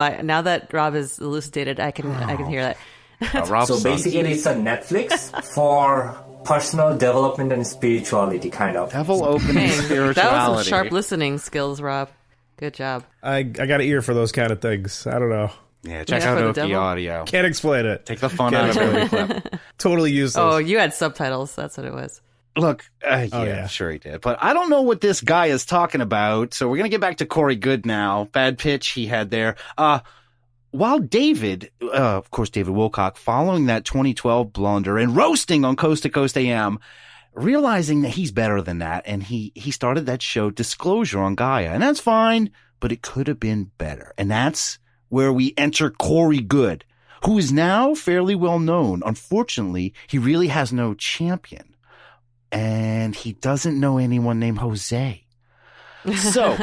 Now that Rob is elucidated, I can hear that. So basically, it's a Netflix for personal development and spirituality, kind of. Devil opening spirituality. That was some sharp listening skills, Rob. Good job. I got an ear for those kind of things. I don't know. Yeah, check out Okey audio. Can't explain it. Take the fun out of every clip. Totally useless. Oh, you had subtitles. That's what it was. Look, yeah, sure he did. But I don't know what this guy is talking about. So we're going to get back to Corey Goode now. Bad pitch he had there. While David, of course, David Wilcock, following that 2012 blunder and roasting on Coast to Coast AM, realizing that he's better than that. And he started that show Disclosure on Gaia. And that's fine, but it could have been better. And that's where we enter Corey Goode, who is now fairly well known. Unfortunately, he really has no champion. And he doesn't know anyone named Jose. So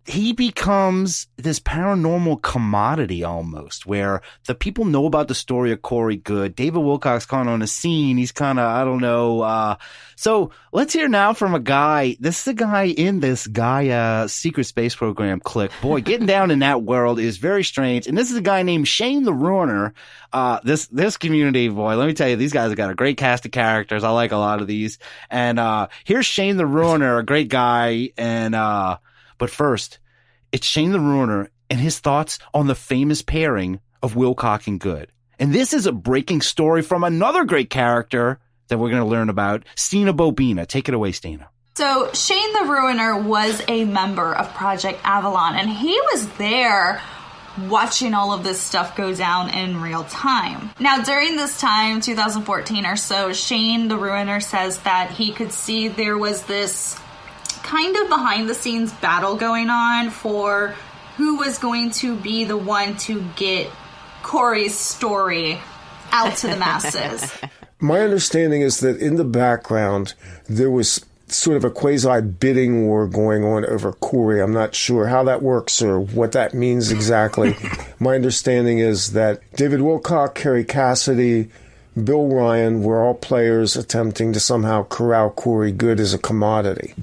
he becomes this paranormal commodity almost, where the people know about the story of Corey Goode. David Wilcock's kind of on the scene. He's kind of, I don't know. So let's hear now from a guy. This is a guy in this Gaia secret space program clique. Boy, getting down in that world is very strange. And this is a guy named Shane the Ruiner. This community, boy, let me tell you, these guys have got a great cast of characters. I like a lot of these. And here's Shane the Ruiner, a great guy. And but first, it's Shane the Ruiner and his thoughts on the famous pairing of Wilcock and Goode. And this is a breaking story from another great character that we're going to learn about, Stina Bobina. Take it away, Stina. So Shane the Ruiner was a member of Project Avalon, and he was there watching all of this stuff go down in real time. Now, during this time, 2014 or so, Shane the Ruiner says that he could see there was this kind of behind the scenes battle going on for who was going to be the one to get Corey's story out to the masses. My understanding is that in the background, there was sort of a quasi-bidding war going on over Corey. I'm not sure how that works or what that means exactly. My understanding is that David Wilcock, Kerry Cassidy, Bill Ryan were all players attempting to somehow corral Corey Goode as a commodity.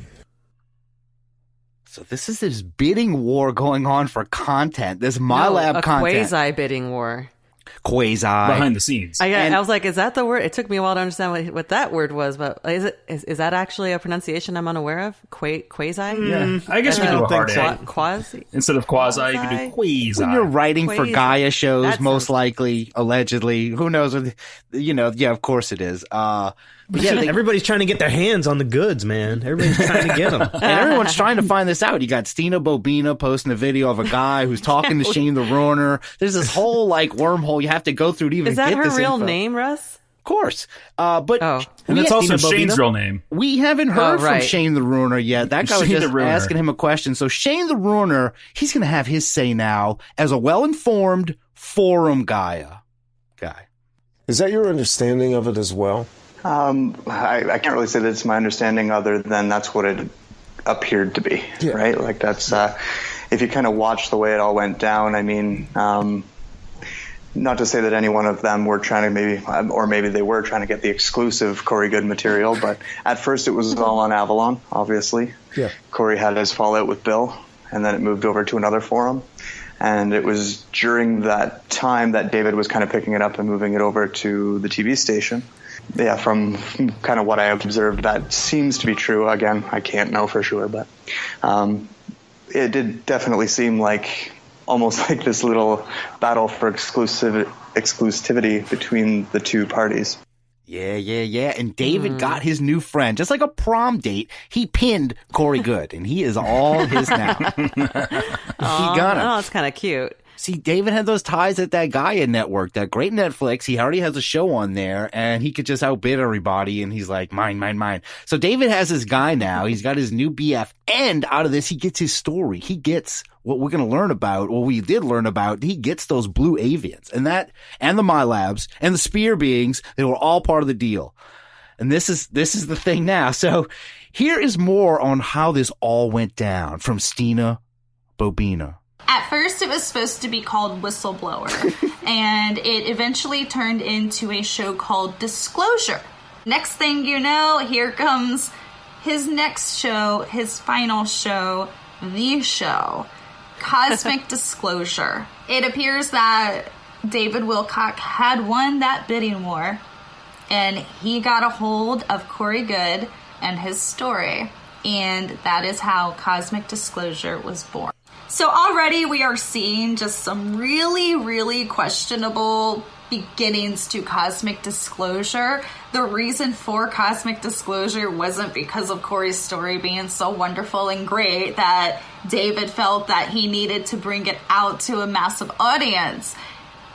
So this is this bidding war going on for content. This MyLab content. A quasi-bidding war. Quasi. Behind the scenes. I was like, is that the word? It took me a while to understand what that word was, but is that actually a pronunciation I'm unaware of? Quasi? Yeah. I guess we do a hard A. Quasi? Instead of quasi, you can do quasi. When you're writing for Gaia shows, most likely, allegedly. Who knows? Yeah, of course it is. But yeah, everybody's trying to get their hands on the goods, man. Everybody's trying to get them. And everyone's trying to find this out. You got Stina Bobina posting a video of a guy who's talking to Shane the Ruiner. There's this whole wormhole you have to go through to even get this info. Is that her real name, Russ? Of course. And that's also Shane's real name. We haven't heard from Shane the Ruiner yet. That guy was just asking him a question. So Shane the Ruiner, he's going to have his say now as a well-informed forum Gaia guy. Is that your understanding of it as well? I can't really say that it's my understanding other than that's what it appeared to be, right? Like that's, if you kind of watch the way it all went down, I mean, not to say that any one of them were trying to maybe they were trying to get the exclusive Corey Goode material, but at first it was all on Avalon, obviously. Yeah. Corey had his fallout with Bill, and then it moved over to another forum. And it was during that time that David was kind of picking it up and moving it over to the TV station. Yeah, from kind of what I observed, that seems to be true. Again, I can't know for sure, but it did definitely seem like almost like this little battle for exclusivity between the two parties. Yeah. And David got his new friend. Just like a prom date, he pinned Corey Goode, and he is all his now. He got him. Oh, that's kind of cute. See, David had those ties at that Gaia network, that great Netflix. He already has a show on there, and he could just outbid everybody, and he's like, mine. So David has his guy now. He's got his new BF, and out of this, he gets his story. He gets what we're going to learn about, what we did learn about. He gets those blue avians, and the MyLabs, and the spear beings. They were all part of the deal. And this is the thing now. So here is more on how this all went down from Stina Bobina. At first, it was supposed to be called Whistleblower, and it eventually turned into a show called Disclosure. Next thing you know, here comes his next show, his final show, The Show. Cosmic disclosure. It appears that David Wilcock had won that bidding war, and he got a hold of Corey Goode and his story, and that is how Cosmic Disclosure was born. So already we are seeing just some really, really questionable beginnings to Cosmic Disclosure. The reason for Cosmic Disclosure wasn't because of Corey's story being so wonderful and great that David felt that he needed to bring it out to a massive audience.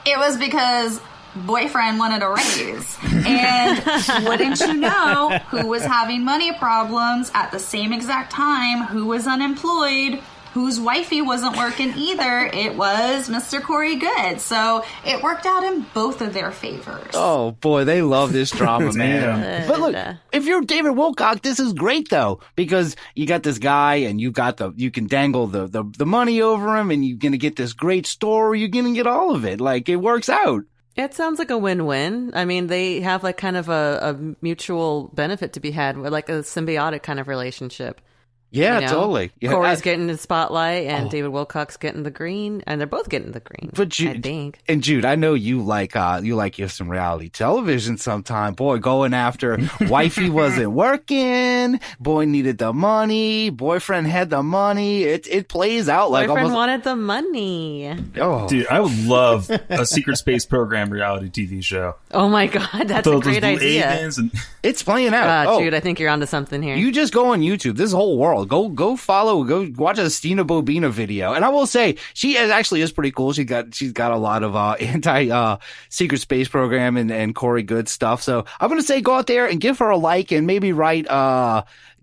It was because boyfriend wanted a raise. And wouldn't you know, who was having money problems at the same exact time, who was unemployed, whose wifey wasn't working either? It was Mr. Corey Goode. So it worked out in both of their favors. Oh, boy, they love this drama, man. But look, if you're David Wilcock, this is great, though, because you got this guy and you can dangle the money over him and you're going to get this great story. You're going to get all of it. Like, it works out. It sounds like a win-win. I mean, they have like kind of a mutual benefit to be had, like a symbiotic kind of relationship. Yeah, totally. Yeah, Corey's getting the spotlight, and David Wilcock's getting the green, and they're both getting the green. But Jude, I think. And Jude, I know you like you some reality television sometime. Boy, going after wifey wasn't working, boy needed the money, boyfriend had the money. It plays out like boyfriend almost wanted the money. Oh, dude, I would love a secret space program reality TV show. Oh my god, that's a great idea. It's playing out. Jude, I think you're onto something here. You just go on YouTube. This whole world. Go watch a Stina Bobina video. And I will say, she actually is pretty cool. She's got a lot of anti secret space program and Corey Goode stuff. So I'm gonna say go out there and give her a like and maybe write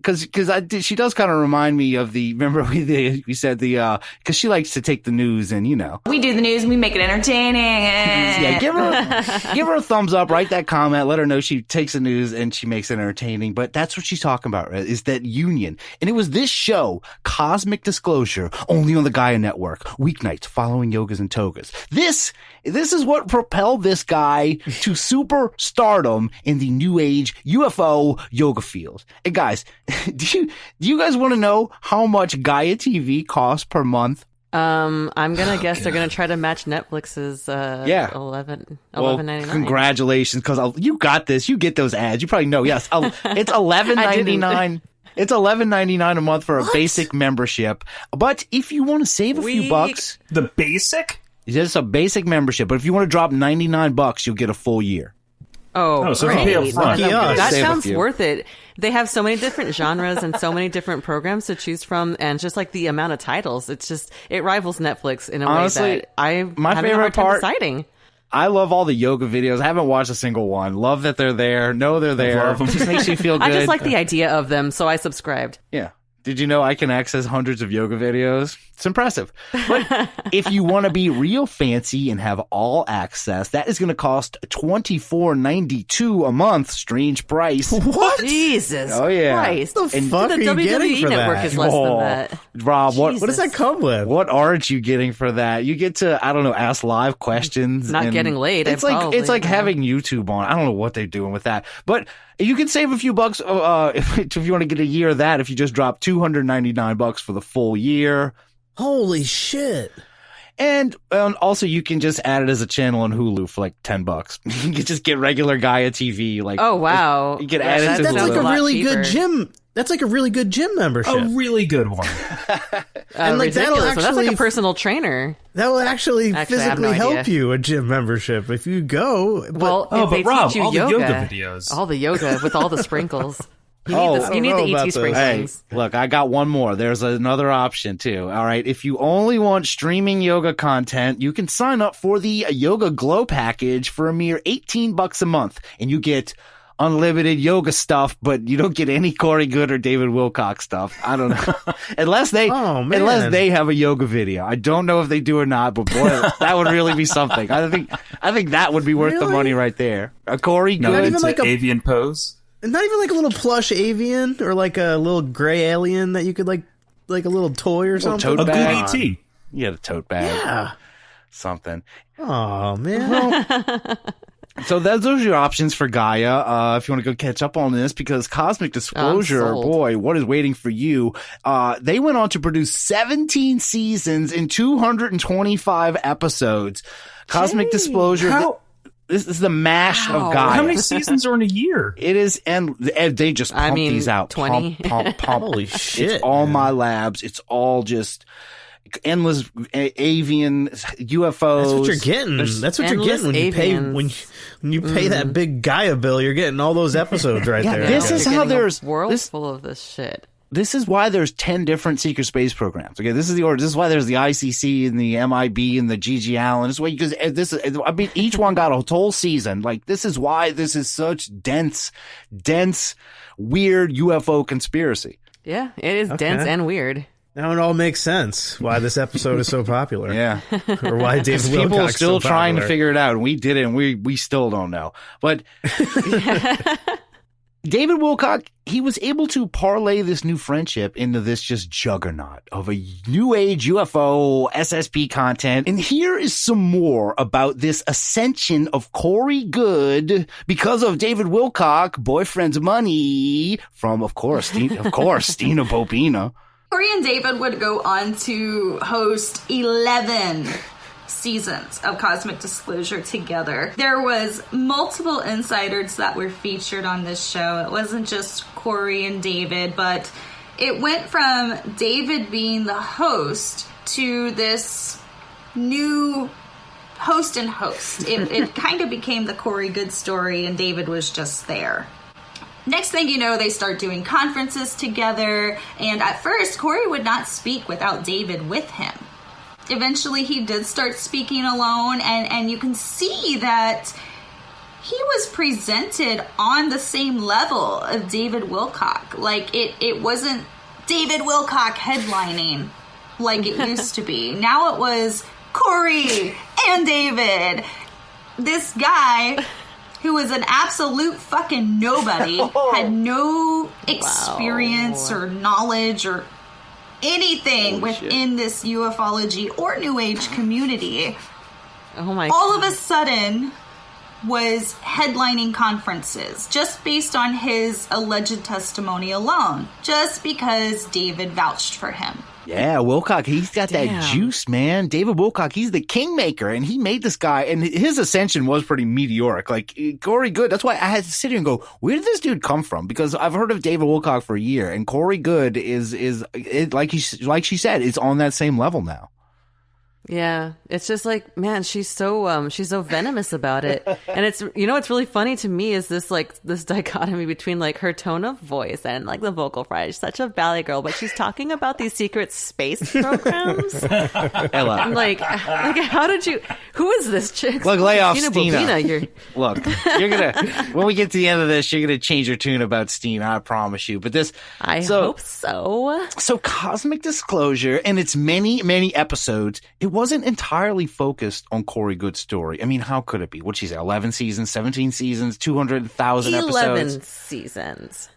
because she does kind of remind me of remember we said because she likes to take the news and we do the news and we make it entertaining. Yeah, give her a thumbs up, write that comment, let her know she takes the news and she makes it entertaining. But that's what she's talking about, right? Is that union. And it was this show, Cosmic Disclosure, only on the Gaia Network, weeknights following yogas and togas. This is what propelled this guy to superstardom in the new age UFO yoga field. And guys, do you guys want to know how much Gaia TV costs per month? I'm gonna guess they're gonna try to match Netflix's $11.99. Congratulations, because you got this. You get those ads. You probably know. Yes, it's $11.99. It's $11.99 a month for a basic membership. But if you want to save a few bucks, the basic, it's a basic membership. But if you want to drop $99, you'll get a full year. Oh, so great. pay up front. That sounds worth it. They have so many different genres and so many different programs to choose from, and just like the amount of titles, it rivals Netflix in a way that my favorite part deciding. I love all the yoga videos. I haven't watched a single one. Love that they're there. Know they're there. It just makes you feel good. I just like the idea of them, so I subscribed. Yeah. Did you know I can access hundreds of yoga videos? It's impressive. But if you want to be real fancy and have all access, that is going to cost $24.92 a month. Strange price. What? Jesus Christ. The fuck are you WWE getting for Network that? is less than that. Rob, what does that come with? What aren't you getting for that? You get to, ask live questions. Not getting laid. It's like having YouTube on. I don't know what they're doing with that. But you can save a few bucks if you want to get a year of that. If you just drop $299 for the full year. Holy shit! And also, you can just add it as a channel on Hulu for like $10. You can just get regular Gaia TV. Like, oh wow, you can add it to that's Hulu. like a really good gym. That's like a really good gym membership. A really good one. And like that'll actually, that's like a personal trainer. That will actually physically help you, a gym membership, if you go. But Rob, teach you all the yoga videos. All the yoga with all the sprinkles. You need the ET sprinklings. Hey, look, I got one more. There's another option too. All right. If you only want streaming yoga content, you can sign up for the Yoga Glow package for a mere $18 a month, and you get unlimited yoga stuff, but you don't get any Corey Goode or David Wilcock stuff. I don't know. unless they have a yoga video. I don't know if they do or not, but boy, that would really be something. I think that would be worth the money right there. A Corey Goode. Not even like an avian pose? Not even like a little plush avian or like a little gray alien that you could like a little toy or something. Tote bag. A Goode ET. You had a tote bag. Yeah. Something. Oh man. So those are your options for Gaia. If you want to go catch up on this, because Cosmic Disclosure, boy, what is waiting for you? They went on to produce 17 seasons and 225 episodes. Cosmic Disclosure. This is the mash of Gaia. How many seasons are in a year? It is, and they just pump these out. 20. Pump. Holy shit. It's all my labs. It's all just endless avian UFOs. That's what you're getting. That's what you're getting when you pay when you pay that big Gaia bill. You're getting all those episodes right there. This is how there's worlds full of this shit. This is why there's 10 different secret space programs. Okay, this is the order. This is why there's the ICC and the MIB and the GG Allen. This is why, because I mean, each one got a whole season. Like, this is why this is such dense, weird UFO conspiracy. Yeah, it is dense and weird. Now it all makes sense why this episode is so popular. Yeah. Or why David Wilcock's people are still so trying to popular. figure it out, and we did it, and we still don't know. But David Wilcock, he was able to parlay this new friendship into this just juggernaut of a new age UFO SSP content. And here is some more about this ascension of Corey Goode because of David Wilcock, boyfriend's money from, of course, Stina Bobina. Corey and David would go on to host 11 seasons of Cosmic Disclosure together. There was multiple insiders that were featured on this show. It wasn't just Corey and David, but it went from David being the host to this new host and host. It kind of became the Corey Goode story, and David was just there. Next thing you know, they start doing conferences together, and at first, Corey would not speak without David with him. Eventually, he did start speaking alone, and you can see that he was presented on the same level of David Wilcock. Like, it wasn't David Wilcock headlining like it used to be. Now it was Corey and David. This guy who was an absolute fucking nobody, had no experience or knowledge or anything within this ufology or New Age community. Oh my! All of a sudden, was headlining conferences just based on his alleged testimony alone, just because David vouched for him. Yeah, Wilcock, he's got that juice, man. David Wilcock, he's the kingmaker, and he made this guy, and his ascension was pretty meteoric. Like, Corey Goode, that's why I had to sit here and go, where did this dude come from? Because I've heard of David Wilcock for a year, and Corey Goode is like she said, is on that same level now. Yeah, it's just like, man, she's so venomous about it. And it's, what's really funny to me is this dichotomy between like her tone of voice and like the vocal fry. She's such a ballet girl, but she's talking about these secret space programs. Ella. I'm like, how did you, who is this chick? Look, lay off Stina. Look, you're gonna, when we get to the end of this, you're gonna change your tune about Stina, I promise you. But this, I hope so. So Cosmic Disclosure and its many, many episodes, it wasn't entirely focused on Corey Goode's story. I mean, how could it be? What'd she say? 11 seasons, 17 seasons, 200,000 episodes? 11 seasons.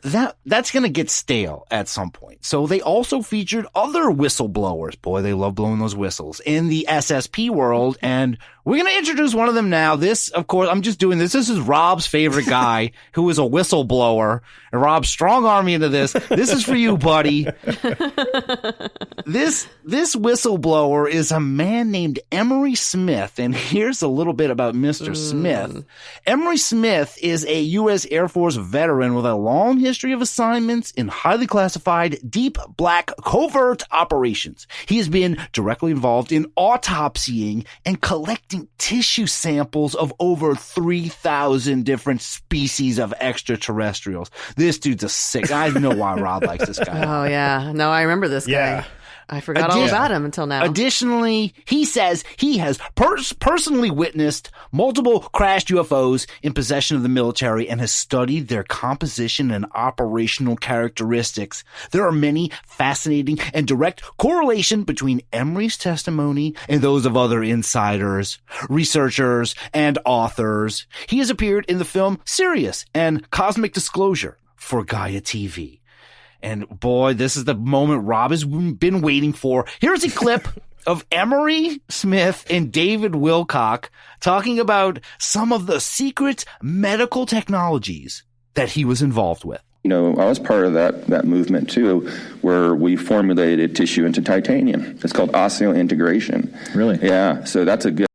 That's going to get stale at some point. So they also featured other whistleblowers. Boy, they love blowing those whistles in the SSP world. And we're going to introduce one of them now. This, of course, I'm just doing this. This is Rob's favorite guy who is a whistleblower. And Rob's strong arm me into this. This is for you, buddy. This whistleblower is a man named Emery Smith. And here's a little bit about Mr. Smith. Emery Smith is a U.S. Air Force veteran with a long history of assignments in highly classified, deep black covert operations. He has been directly involved in autopsying and collecting tissue samples of over 3,000 different species of extraterrestrials. This dude's a sick. I know why Rob likes this guy. Oh, yeah. No, I remember this guy. I forgot all about him until now. Additionally, he says he has personally witnessed multiple crashed UFOs in possession of the military and has studied their composition and operational characteristics. There are many fascinating and direct correlation between Emery's testimony and those of other insiders, researchers, and authors. He has appeared in the film Sirius and Cosmic Disclosure for Gaia TV. And boy, this is the moment Rob has been waiting for. Here's a clip of Emery Smith and David Wilcock talking about some of the secret medical technologies that he was involved with. You know, I was part of that movement too, where we formulated tissue into titanium. It's called osseointegration. Really? Yeah. So that's a good